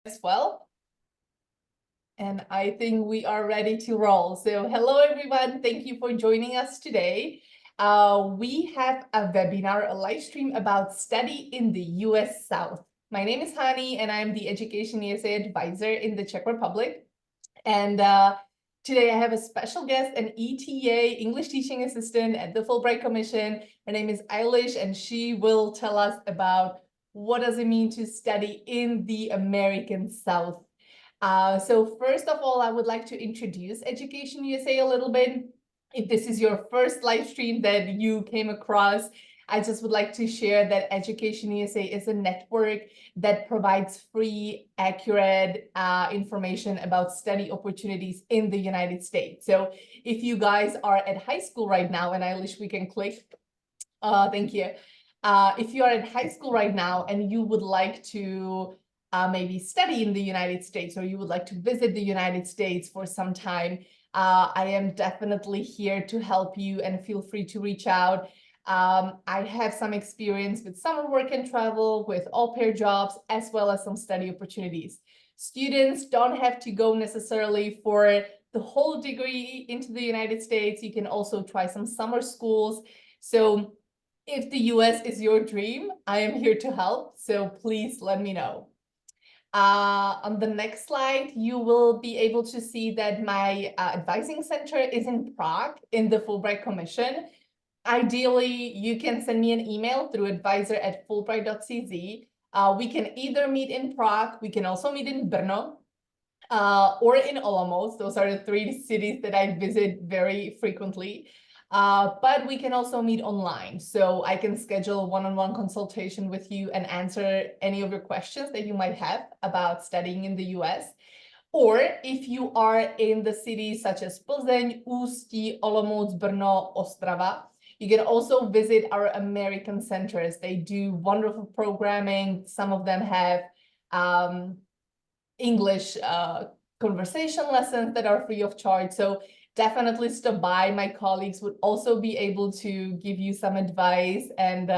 as well. And I think we are ready to roll. So hello, everyone. Thank you for joining us today. We have a webinar, a live stream about study in the US South. My name is Hani, and I'm the Education USA advisor in the Czech Republic. And today I have a special guest, an ETA, English Teaching Assistant at the Fulbright Commission. Her name is Eilish, and she will tell us about what does it mean to study in the American South. So first of all, I would like to introduce Education USA a little bit. If this is your first live stream that you came across, I just would like to share that Education USA is a network that provides free, accurate information about study opportunities in the United States. So if you guys are at high school right now, and I wish we can click, thank you. If you are at high school right now and you would like to maybe study in the United States, or you would like to visit the United States for some time, I am definitely here to help you, and feel free to reach out. I have some experience with summer work and travel, with au pair jobs, as well as some study opportunities. Students don't have to go necessarily for the whole degree into the United States. You can also try some summer schools. So if the US is your dream, I am here to help. So please let me know. On the next slide, you will be able to see that my advising center is in Prague in the Fulbright Commission. Ideally, you can send me an email through advisor@fulbright.cz. We can either meet in Prague, we can also meet in Brno, or in Olomouc. Those are the three cities that I visit very frequently. But we can also meet online. So I can schedule a one-on-one consultation with you and answer any of your questions that you might have about studying in the US. Or if you are in the cities such as Plzeň, Ústí, Olomouc, Brno, Ostrava, you can also visit our American centers. They do wonderful programming. Some of them have English conversation lessons that are free of charge. So definitely stop by. My colleagues would also be able to give you some advice. And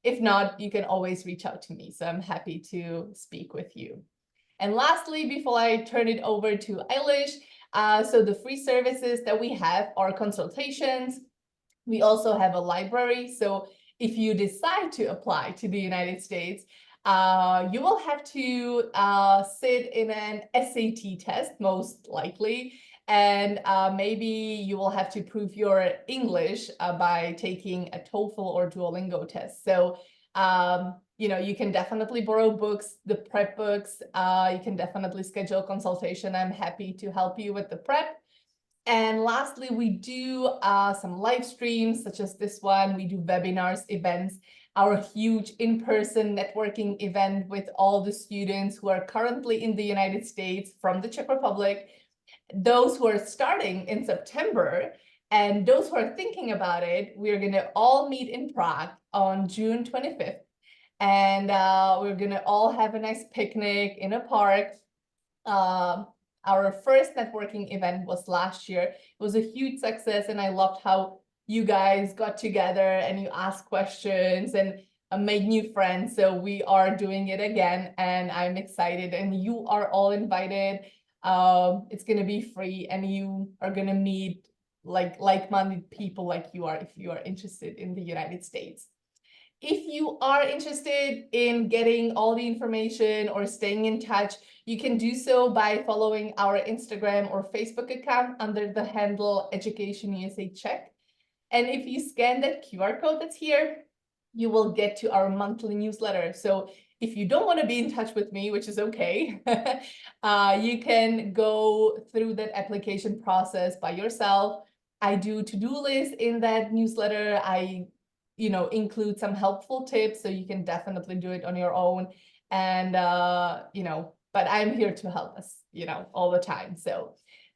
if not, you can always reach out to me. So I'm happy to speak with you. And lastly, before I turn it over to Eilish, so the free services that we have are consultations. We also have a library. So if you decide to apply to the United States, you will have to sit in an SAT test, most likely. And maybe you will have to prove your English by taking a TOEFL or Duolingo test. So, you can definitely borrow books, the prep books. You can definitely schedule a consultation. I'm happy to help you with the prep. And lastly, we do some live streams such as this one. We do webinars, events, our huge in-person networking event with all the students who are currently in the United States from the Czech Republic, those who are starting in September, and those who are thinking about it. We're going to all meet in Prague on June 25th. And we're going to all have a nice picnic in a park. Our first networking event was last year. It was a huge success, and I loved how you guys got together and you asked questions and made new friends. So we are doing it again, and I'm excited, and you are all invited. It's going to be free, and you are going to meet like-minded people like you are if you are interested in the United States. If you are interested in getting all the information or staying in touch, you can do so by following our Instagram or Facebook account under the handle EducationUSA Czech. And if you scan that QR code that's here, you will get to our monthly newsletter. So if you don't want to be in touch with me, which is okay, you can go through that application process by yourself. I do to-do lists in that newsletter. I include some helpful tips, so you can definitely do it on your own. And, but I'm here to help us, all the time. So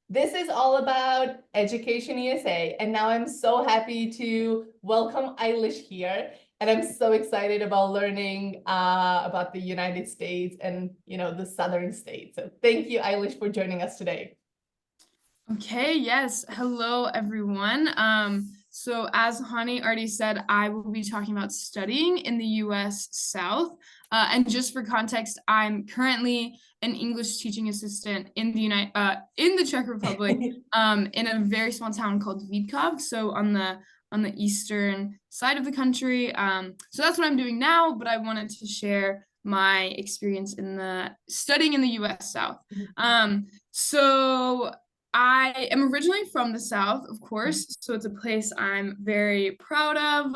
this is all about Education USA. And now I'm so happy to welcome Eilish here. And I'm so excited about learning about the United States and, the southern states. So thank you, Eilish, for joining us today. Okay, yes. Hello, everyone. So as Hani already said, I will be talking about studying in the US South. And just for context, I'm currently an English teaching assistant in the Czech Republic, in a very small town called Vítkov, so on the eastern side of the country. So that's what I'm doing now, but I wanted to share my experience in studying in the US South. So I am originally from the South, of course, so it's a place I'm very proud of,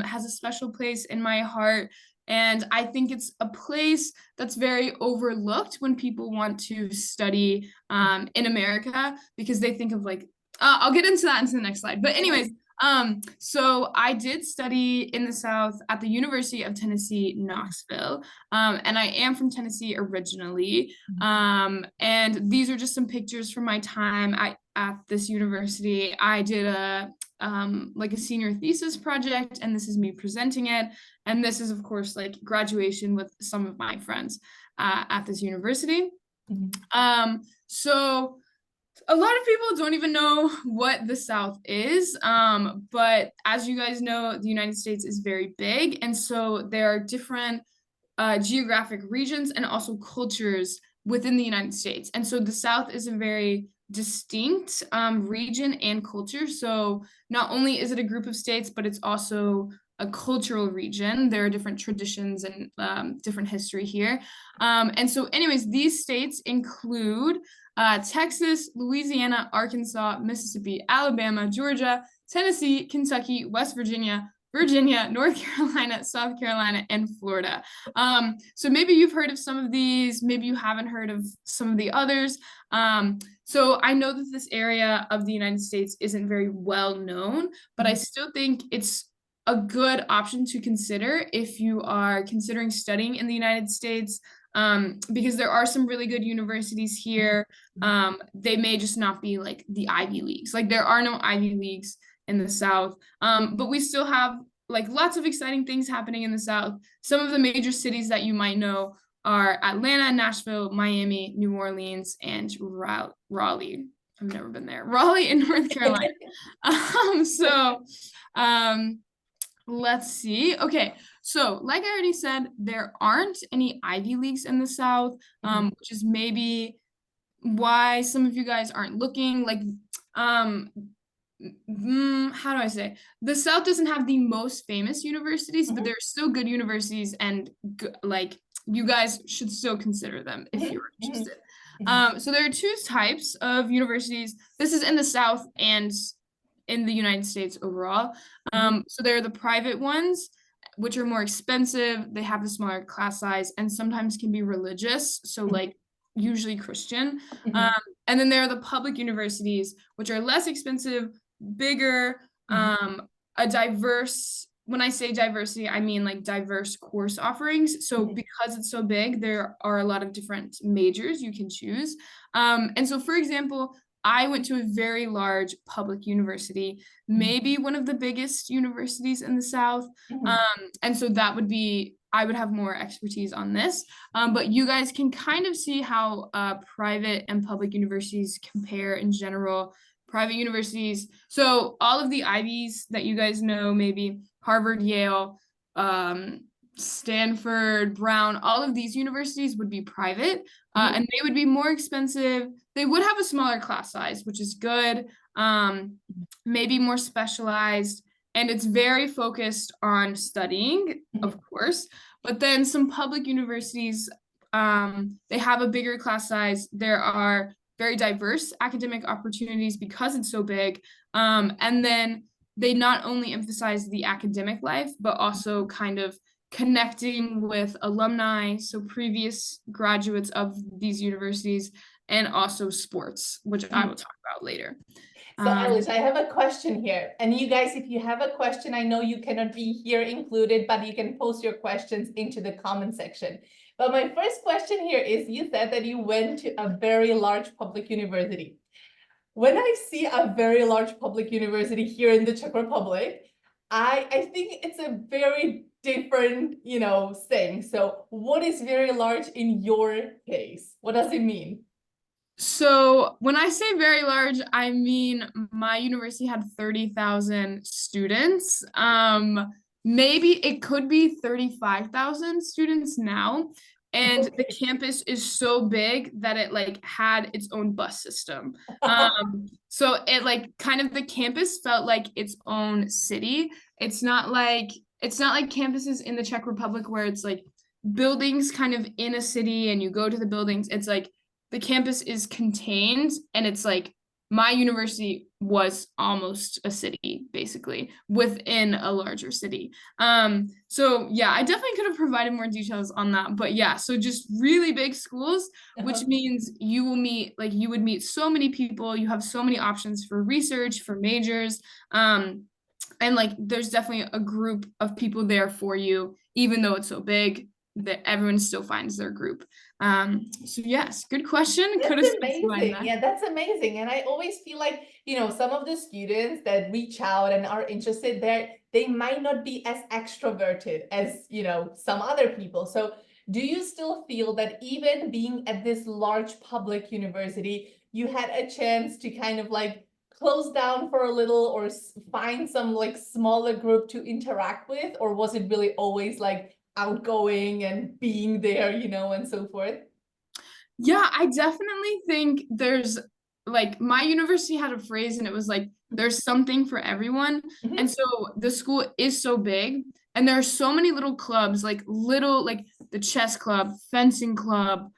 has a special place in my heart. And I think it's a place that's very overlooked when people want to study in America, because they think of like, I'll get into that into the next slide. But anyways, so I did study in the South at the University of Tennessee, Knoxville. And I am from Tennessee originally. And these are just some pictures from my time at this university. I did like a senior thesis project, and this is me presenting it. And this is, of course, like graduation with some of my friends at this university. So a lot of people don't even know what the South is, but as you guys know, the United States is very big, and so there are different geographic regions and also cultures within the United States. And so the South is a very distinct region and culture. So not only is it a group of states, but it's also a cultural region. There are different traditions and different history here. And so anyways, these states include Texas, Louisiana, Arkansas, Mississippi, Alabama, Georgia, Tennessee, Kentucky, West Virginia, North Carolina, South Carolina, and Florida. So maybe you've heard of some of these, maybe you haven't heard of some of the others. So I know that this area of the United States isn't very well known, but I still think it's a good option to consider if you are considering studying in the United States, because there are some really good universities here. They may just not be like the Ivy Leagues. Like there are no Ivy Leagues in the South, but we still have like lots of exciting things happening in the South. Some of the major cities that you might know are Atlanta, Nashville, Miami, New Orleans, and Raleigh. I've never been there. Raleigh in North Carolina. Let's see. Okay, so like I already said, there aren't any Ivy Leagues in the South, which is maybe why some of you guys aren't looking. Like, how do I say? The South doesn't have the most famous universities, but there are still good universities, and like you guys should still consider them if you're interested. So there are two types of universities. This is in the South and in the United States overall. So there are the private ones, which are more expensive. They have a smaller class size and sometimes can be religious. So like usually Christian. And then there are the public universities, which are less expensive, bigger, a diverse, when I say diversity, I mean like diverse course offerings. So because it's so big, there are a lot of different majors you can choose. And so, for example, I went to a very large public university, maybe one of the biggest universities in the South. And so that would be, I would have more expertise on this. But you guys can kind of see how private and public universities compare in general. Private universities, so all of the Ivies that you guys know, maybe Harvard, Yale, Stanford, Brown, all of these universities would be private, and they would be more expensive. They would have a smaller class size, which is good, maybe more specialized, and it's very focused on studying, of course. But then some public universities, they have a bigger class size. There are very diverse academic opportunities because it's so big. And then they not only emphasize the academic life, but also kind of connecting with alumni, so previous graduates of these universities, and also sports, which I will talk about later. So Eilish, I have a question here. And you guys, if you have a question, I know you cannot be here included, but you can post your questions into the comment section. But my first question here is, you said that you went to a very large public university. When I see a very large public university here in the Czech Republic, I think it's a very different, thing. So what is very large in your case? What does it mean? So when I say very large, I mean my university had 30,000 students. Maybe it could be 35,000 students now. And the Okay. campus is so big that it like had its own bus system. So it like kind of the campus felt like its own city. It's not like campuses in the Czech Republic where it's like buildings kind of in a city and you go to the buildings. It's like the campus is contained and it's like my university was almost a city basically within a larger city. So yeah, I definitely could have provided more details on that, but yeah, so just really big schools, which means you would meet so many people, you have so many options for research, for majors, and like there's definitely a group of people there for you, even though it's so big that everyone still finds their group. So yes, good question. Could have That's specified amazing. that. Yeah, that's amazing. And I always feel like, some of the students that reach out and are interested there, they might not be as extroverted as, some other people. So do you still feel that even being at this large public university, you had a chance to kind of like close down for a little or find some like smaller group to interact with? Or was it really always like outgoing and being there, and so forth? Yeah, I definitely think there's like my university had a phrase and it was like there's something for everyone. And Mhm. so the school is so big and there are so many little clubs, like little like the chess club, fencing club,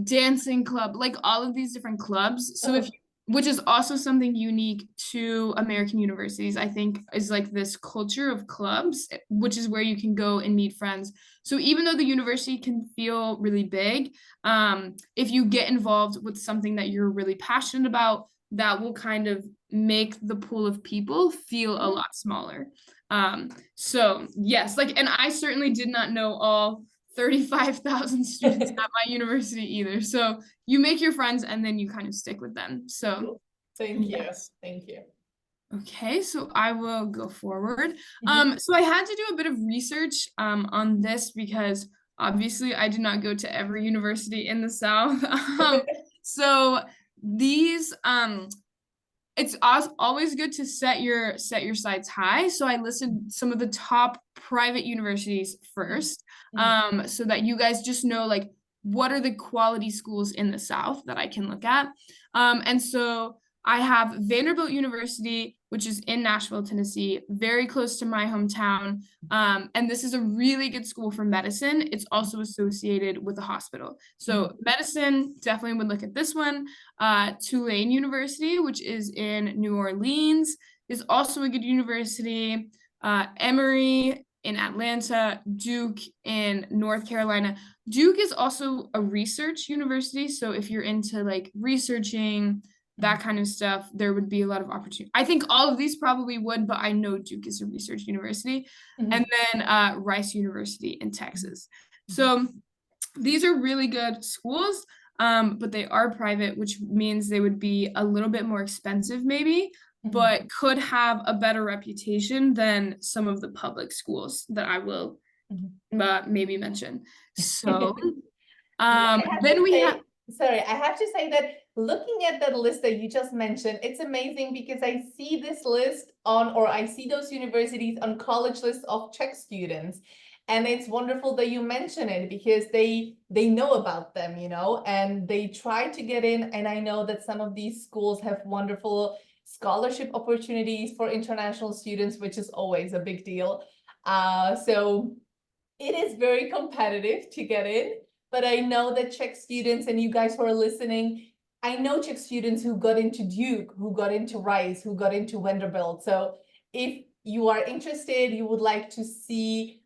dancing club, like all of these different clubs. So if which is also something unique to American universities, I think, is like this culture of clubs, which is where you can go and meet friends. So even though the university can feel really big, if you get involved with something that you're really passionate about, that will kind of make the pool of people feel a Mhm. lot smaller. So yes, like, and I certainly did not know all 35,000 students at my university either. So you make your friends and then you kind of stick with them. So Cool. Thank you. yes. Thank you. Okay, so I will go forward. Mhm. So I had to do a bit of research on this because obviously I did not go to every university in the South. So these it's always good to set your sights high. So I listed some of the top private universities first, Mhm. so that you guys just know like what are the quality schools in the South that I can look at. And so I have Vanderbilt University, which is in Nashville, Tennessee, very close to my hometown. And this is a really good school for medicine. It's also associated with a hospital. So medicine, definitely would look at this one. Tulane University, which is in New Orleans, is also a good university. Emory in Atlanta, Duke in North Carolina. Duke is also a research university. So if you're into like researching, that kind of stuff, there would be a lot of opportunity. I think all of these probably would, but I know Duke is a research university. And Mhm. then Rice University in Texas. Mhm. So these are really good schools, but they are private, which means they would be a little bit more expensive, maybe, Mhm. but could have a better reputation than some of the public schools that I will Mhm. maybe mention. So, Yeah, I have to then we have, say, sorry, I have to say that looking at that list that you just mentioned, it's amazing because I see this list on, or I see those universities on college lists of Czech students. And it's wonderful that you mention it because they know about them, and they try to get in. And I know that some of these schools have wonderful scholarship opportunities for international students, which is always a big deal. So it is very competitive to get in, but I know that Czech students and you guys who are listening, I know Czech students who got into Duke, who got into Rice, who got into Vanderbilt. So if you are interested, you would like to see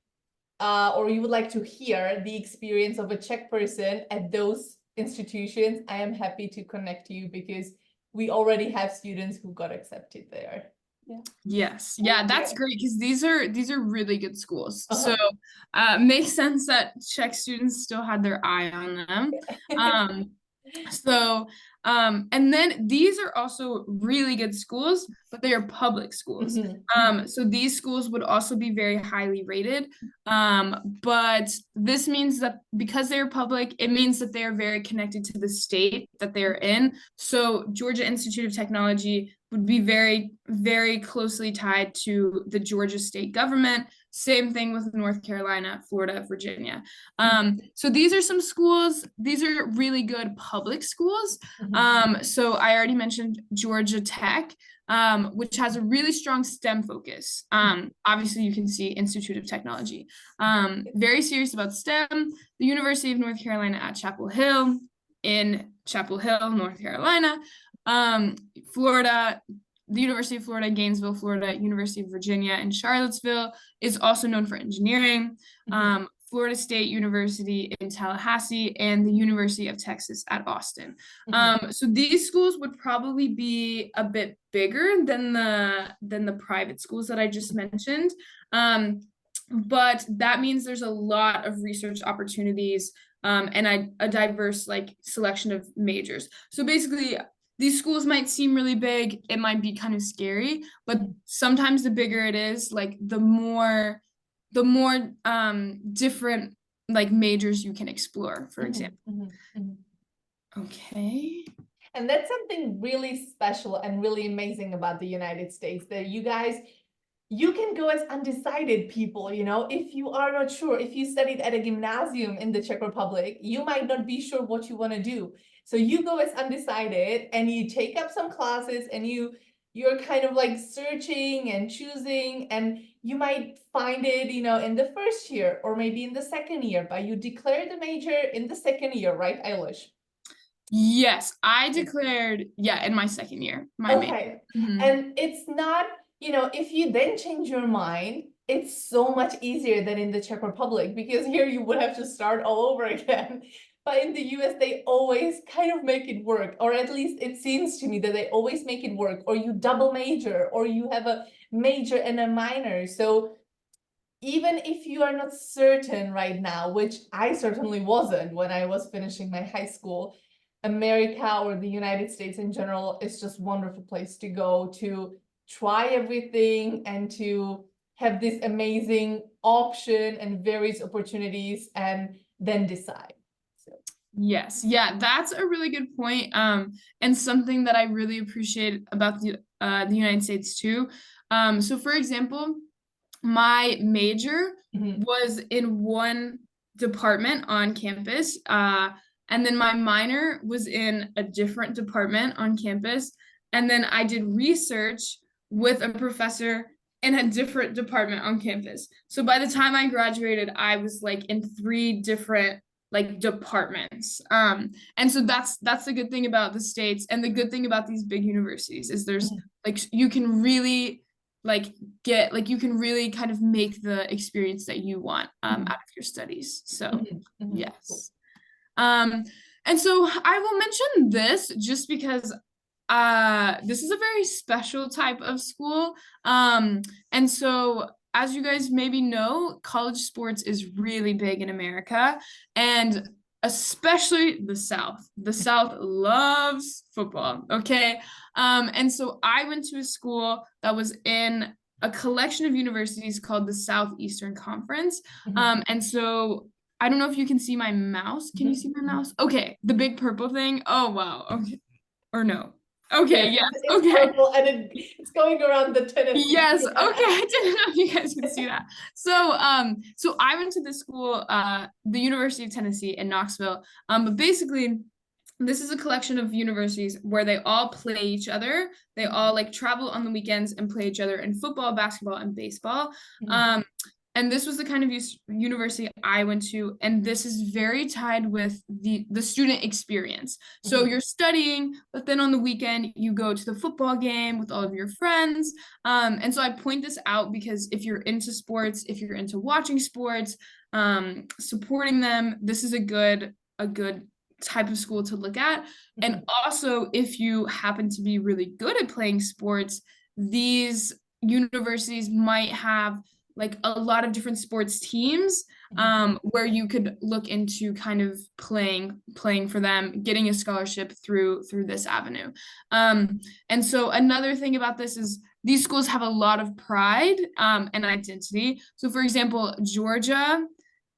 or you would like to hear the experience of a Czech person at those institutions, I am happy to connect you because we already have students who got accepted there. Yeah. yes, yeah, that's Yeah. great because these are really good schools. So, Uh-huh. makes sense that Czech students still had their eye on them. So And then these are also really good schools, but they are public schools. So these schools would also be very highly rated. But this means that because they're public, it means that they are very connected to the state that they're in. So Georgia Institute of Technology would be very, very closely tied to the Georgia state government. Same thing with North Carolina, Florida, Virginia. So these are some schools. These are really good public schools. So I already mentioned Georgia Tech, which has a really strong STEM focus. Obviously, you can see Institute of Technology. Very serious about STEM. The University of North Carolina at Chapel Hill, in Chapel Hill, North Carolina. Florida, the University of Florida, Gainesville, Florida, University of Virginia in Charlottesville is also known for engineering. Florida State University in Tallahassee, and the University of Texas at Austin. So these schools would probably be a bit bigger than the private schools that I just mentioned. But that means there's a lot of research opportunities and a diverse like selection of majors. So basically, these schools might seem really big, it might be kind of scary, but sometimes the bigger it is, like the more different like majors you can explore, for example. Okay. And that's something really special and really amazing about the United States, that you guys, you can go as undecided people, you know, if you are not sure, if you studied at a gymnasium in the Czech Republic, you might not be sure what you want to do. So you go as undecided and you take up some classes and you're kind of like searching and choosing, and you might find it, you know, in the first year or maybe in the second year, but you declare the major in the second year, right, Eilish? Yes, I declared, in my second year, my major. And it's not, you know, if you then change your mind, it's so much easier than in the Czech Republic, because here you would have to start all over again. But in the US, they always kind of make it work, or at least it seems to me that they always make it work, or you double major, or you have a major and a minor. So even if you are not certain right now, which I certainly wasn't when I was finishing my high school, America or the United States in general is just a wonderful place to go to try everything and to have this amazing option and various opportunities and then decide. Yes, that's a really good point. And something that I really appreciate about the United States too. So for example, my major was in one department on campus, and then my minor was in a different department on campus, and then I did research with a professor in a different department on campus. So by the time I graduated, I was like in 3 different like departments. And so that's the good thing about the States, and the good thing about these big universities is there's like you can really you can really kind of make the experience that you want out of your studies. So yes. And so I will mention this just because this is a very special type of school. And so as you guys maybe know, college sports is really big in America, and especially the South. The South loves football, okay? And so I went to a school that was in a collection of universities called the Southeastern Conference. And so I don't know if you can see my mouse. Can you see my mouse? Okay, the big purple thing. Oh, wow. Okay. Or no. Okay, yes. It's Okay. purple and it's going around the tennis. Yes, okay. I didn't know if you guys could see that. So so I went to this school, the University of Tennessee in Knoxville. But basically this is a collection of universities where they all play each other. They all like travel on the weekends and play each other in football, basketball, and baseball. And this was the kind of university I went to, and this is very tied with the student experience. So you're studying, but then on the weekend you go to the football game with all of your friends. And so I point this out because if you're into sports, if you're into watching sports, supporting them, this is a good type of school to look at. And also, if you happen to be really good at playing sports, these universities might have like a lot of different sports teams. where you could look into kind of playing for them, getting a scholarship through this avenue. And so another thing about this is these schools have a lot of pride and identity. So for example, Georgia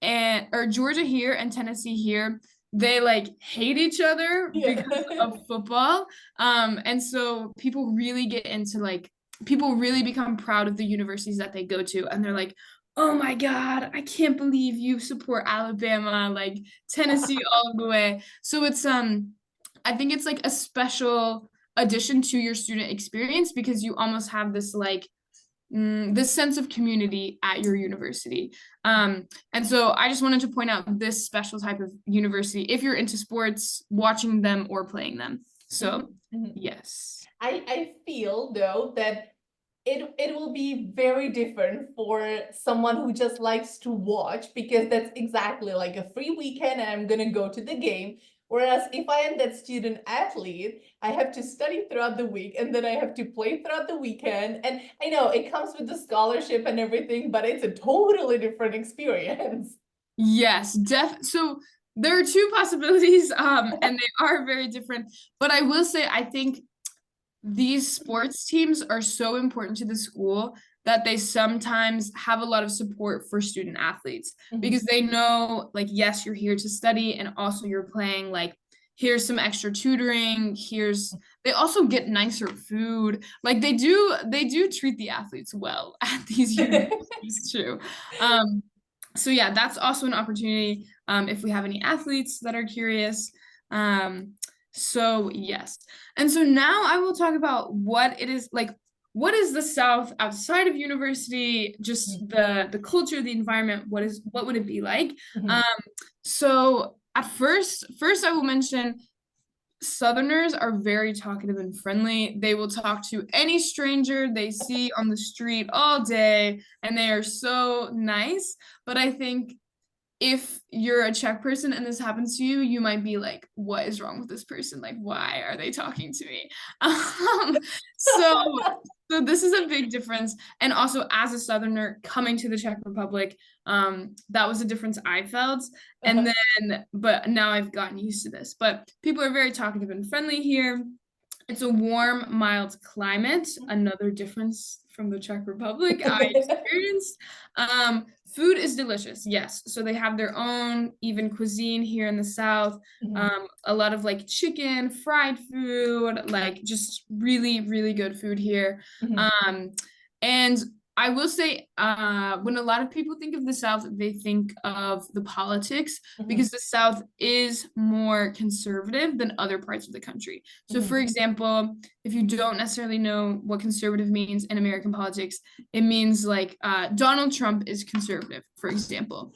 here and Tennessee here, they like hate each other because of football. And so people really get into like, people really become proud of the universities that they go to, and they're like, oh my God, I can't believe you support Alabama, like Tennessee all the way. So it's I think it's like a special addition to your student experience, because you almost have this like this sense of community at your university. And so I just wanted to point out this special type of university if you're into sports, watching them or playing them. So yes. I feel though that it will be very different for someone who just likes to watch, because that's exactly like a free weekend and I'm gonna go to the game. Whereas if I am that student athlete, I have to study throughout the week and then I have to play throughout the weekend. And I know it comes with the scholarship and everything, but it's a totally different experience. Yes, so there are two possibilities, and they are very different. But I will say, I think these sports teams are so important to the school that they sometimes have a lot of support for student athletes, because they know, like, yes, you're here to study and also you're playing, like, here's some extra tutoring, they also get nicer food. Like they do treat the athletes well at these universities too. So yeah, that's also an opportunity if we have any athletes that are curious. So yes. And so now I will talk about what it is like. What is the South outside of university? Just the culture, the environment. What would it be like? So at first I will mention Southerners are very talkative and friendly. They will talk to any stranger they see on the street all day, and they are so nice. But I think if you're a Czech person and this happens to you, you might be like, what is wrong with this person? Like, why are they talking to me? So this is a big difference. And also as a Southerner coming to the Czech Republic, that was a difference I felt. And then, but now I've gotten used to this. But people are very talkative and friendly here. It's a warm, mild climate, another difference from the Czech Republic I experienced. Food is delicious, yes. So they have their own even cuisine here in the South. A lot of like chicken, fried food, like just really, really good food here. And I will say, when a lot of people think of the South, they think of the politics, because the South is more conservative than other parts of the country. So for example, if you don't necessarily know what conservative means in American politics, it means like Donald Trump is conservative, for example.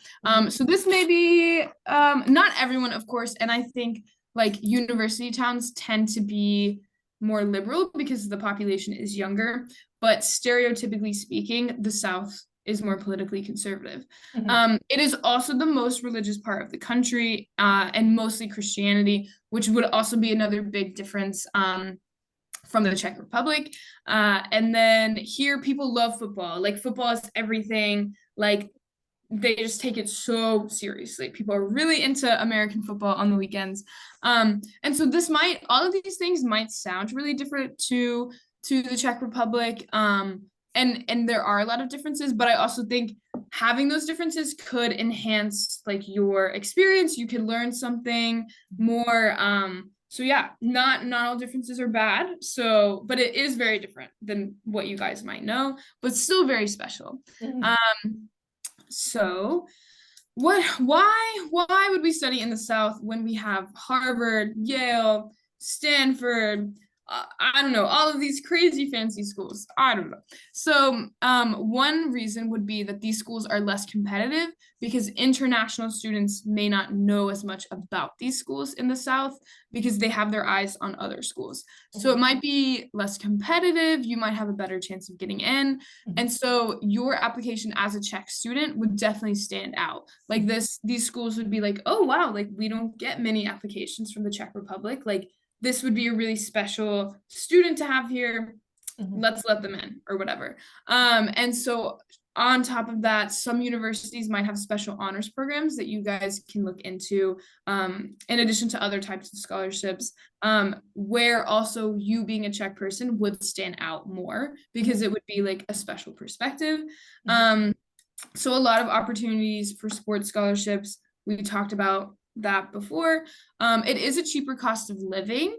So this may be, not everyone, of course, and I think like university towns tend to be more liberal because the population is younger, but stereotypically speaking, the South is more politically conservative. It is also the most religious part of the country, and mostly Christianity, which would also be another big difference from the Czech Republic. And then here, people love football. Like football is everything. Like they just take it so seriously. People are really into American football on the weekends. And so all of these things might sound really different to the Czech Republic. And there are a lot of differences, but I also think having those differences could enhance like your experience. You could learn something more. So yeah, not all differences are bad. So, but it is very different than what you guys might know, but still very special. So why would we study in the South when we have Harvard, Yale, Stanford, I don't know, all of these crazy fancy schools? I don't know. So one reason would be that these schools are less competitive because international students may not know as much about these schools in the South because they have their eyes on other schools. So it might be less competitive. You might have a better chance of getting in. And so your application as a Czech student would definitely stand out. Like these schools would be like, oh, wow, like we don't get many applications from the Czech Republic. Like this would be a really special student to have here. Let's let them in or whatever. And so on top of that, some universities might have special honors programs that you guys can look into, in addition to other types of scholarships, where also you being a Czech person would stand out more because it would be like a special perspective. So a lot of opportunities for sports scholarships. We talked about that before. It is a cheaper cost of living.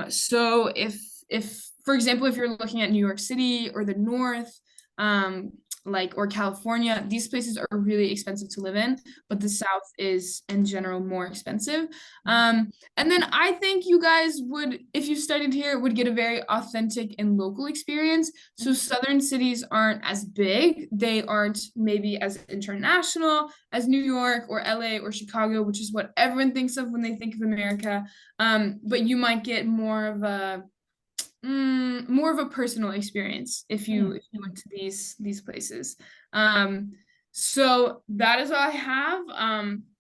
So if for example, if you're looking at New York City or the North, or California, these places are really expensive to live in, but the South is in general more expensive. And then I think you guys would, if you studied here, would get a very authentic and local experience. So Southern cities aren't as big. They aren't maybe as international as New York or LA or Chicago, which is what everyone thinks of when they think of America. But you might get more of a personal experience if you went to these places. So that is all I have.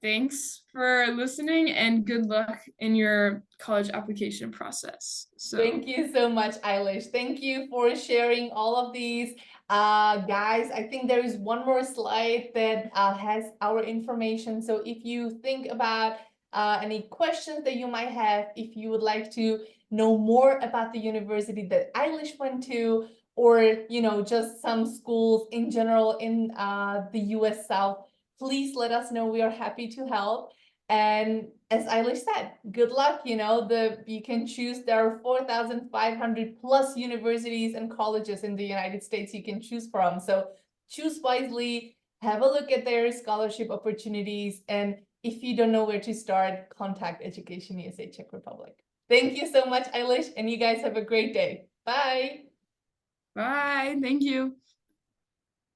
Thanks for listening and good luck in your college application process. So thank you so much, Eilish. Thank you for sharing all of these. Guys, I think there is one more slide that has our information. So if you think about any questions that you might have, if you would like to know more about the university that Eilish went to, or just some schools in general in the US South, please let us know. We are happy to help. And as Eilish said, good luck. You can choose. There are 4,500 plus universities and colleges in the United States you can choose from. So choose wisely, have a look at their scholarship opportunities, and if you don't know where to start, contact EducationUSA Czech Republic. Thank you so much, Eilish, and you guys have a great day. Bye. bye. Thank you.